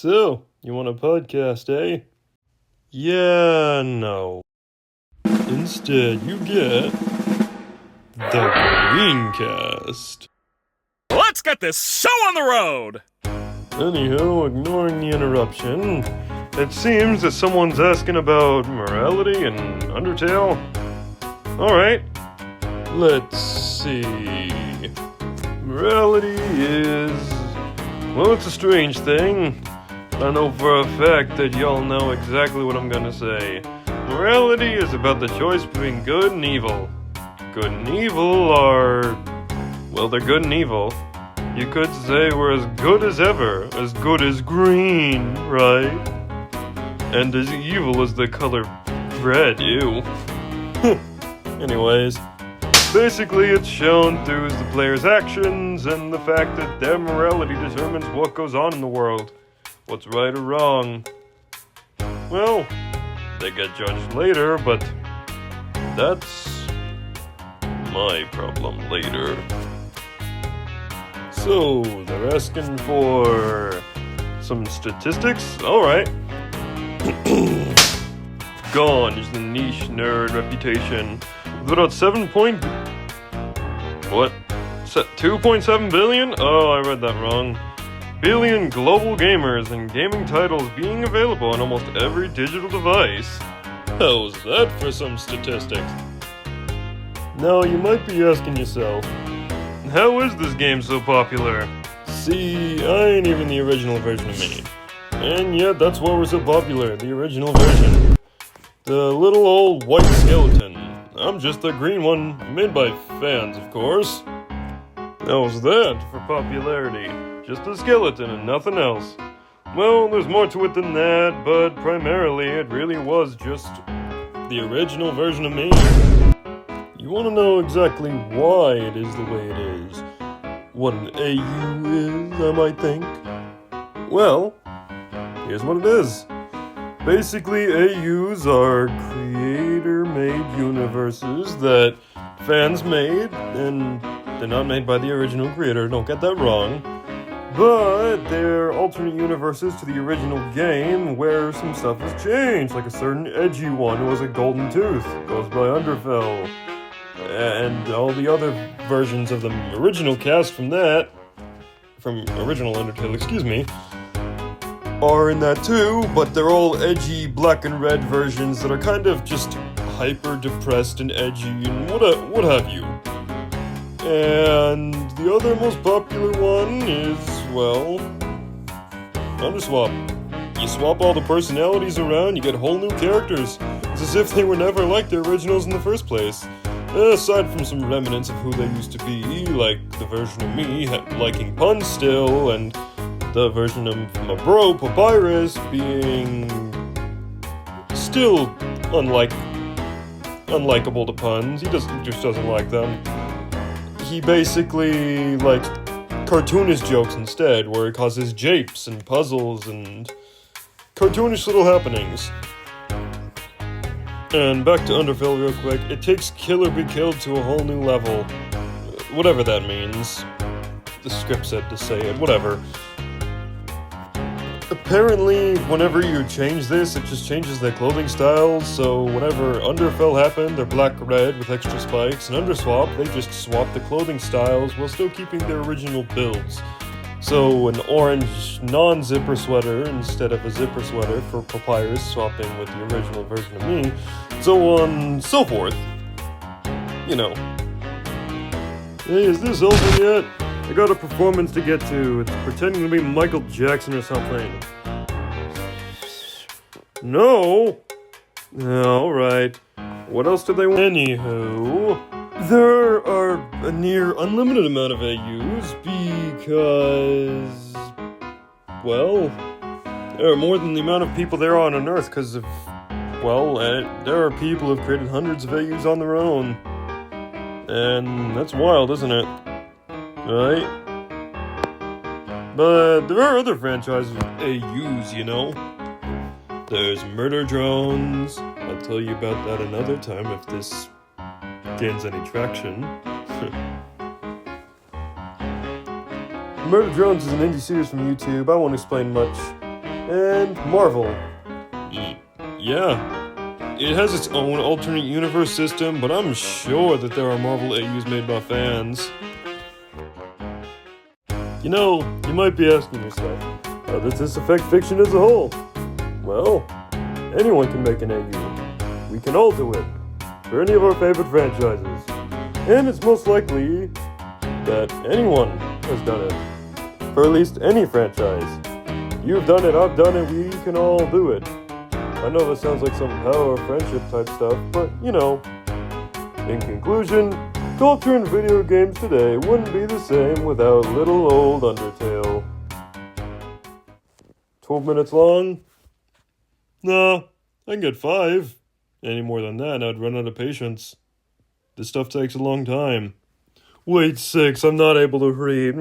So, you want a podcast, eh? Yeah, no. Instead, you get the Greencast. Let's get this show on the road! Anyhow, ignoring the interruption, it seems that someone's asking about morality in Undertale. Alright, let's see. Morality is... well, it's a strange thing. I know for a fact that y'all know exactly what I'm gonna say. Morality is about the choice between good and evil. Good and evil are... well, they're good and evil. You could say we're as good as green, right? And as evil as the color red, ew. Anyways, basically it's shown through the player's actions and the fact that their morality determines what goes on in the world. What's right or wrong. Well, they get judged later, but that's my problem later. So, they're asking for some statistics? Alright. Gone is the niche nerd reputation. With about 2.7 billion? Oh, I read that wrong. Billion global gamers and gaming titles being available on almost every digital device. How's that for some statistics? Now, you might be asking yourself, how is this game so popular? See, I ain't even the original version of me. And yet, that's why we're so popular, the original version. The little old white skeleton. I'm just the green one, made by fans, of course. How's that for popularity? Just a skeleton and nothing else. Well, there's more to it than that, but primarily it really was just the original version of me. You want to know exactly why it is the way it is? What an AU is, I might think. Well, here's what it is. Basically, AUs are creator-made universes that fans made, and they're not made by the original creator, don't get that wrong. But they're alternate universes to the original game where some stuff has changed, like a certain edgy one who has a golden tooth, goes by Underfell. And all the other versions of the original cast from original Undertale, are in that too, but they're all edgy black and red versions that are kind of just hyper depressed and edgy and what have you. And the other most popular one is, well, Underswap. You swap all the personalities around, you get whole new characters. It's as if they were never like the originals in the first place. Aside from some remnants of who they used to be, like the version of me liking puns still, and the version of my bro, Papyrus, being still unlikable to puns. He just doesn't like them. He basically likes cartoonish jokes instead, where he causes japes and puzzles and cartoonish little happenings. And back to Undertale real quick, it takes kill or be killed to a whole new level. Whatever that means. The script said to say it, whatever. Apparently, whenever you change this, it just changes their clothing styles, so whenever Underfell happened, they're black-red with extra spikes, and Underswap, they just swap the clothing styles while still keeping their original builds. So, an orange non-zipper sweater instead of a zipper sweater for Papyrus, swapping with the original version of me, so on and so forth. You know. Hey, is this over yet? I got a performance to get to. It's pretending to be Michael Jackson or something. No! Alright. What else do they want? Anywho, there are a near unlimited amount of AUs because... well, there are more than the amount of people there are on Earth because of... well, there are people who have created hundreds of AUs on their own. And that's wild, isn't it? Right? But there are other franchises with AUs, you know? There's Murder Drones. I'll tell you about that another time if this gains any traction. Murder Drones is an indie series from YouTube. I won't explain much. and Marvel. Yeah. It has its own alternate universe system, but I'm sure that there are Marvel AUs made by fans. You know, you might be asking yourself, how does this affect fiction as a whole? Well, anyone can make an AU. We can all do it, for any of our favorite franchises. And it's most likely that anyone has done it, for at least any franchise. You've done it, I've done it, we can all do it. I know this sounds like some power friendship type stuff, but you know. In conclusion, culture in video games today wouldn't be the same without little old Undertale. 12 minutes long? Nah, I can get 5. Any more than that, I'd run out of patience. This stuff takes a long time. Wait, 6, I'm not able to read.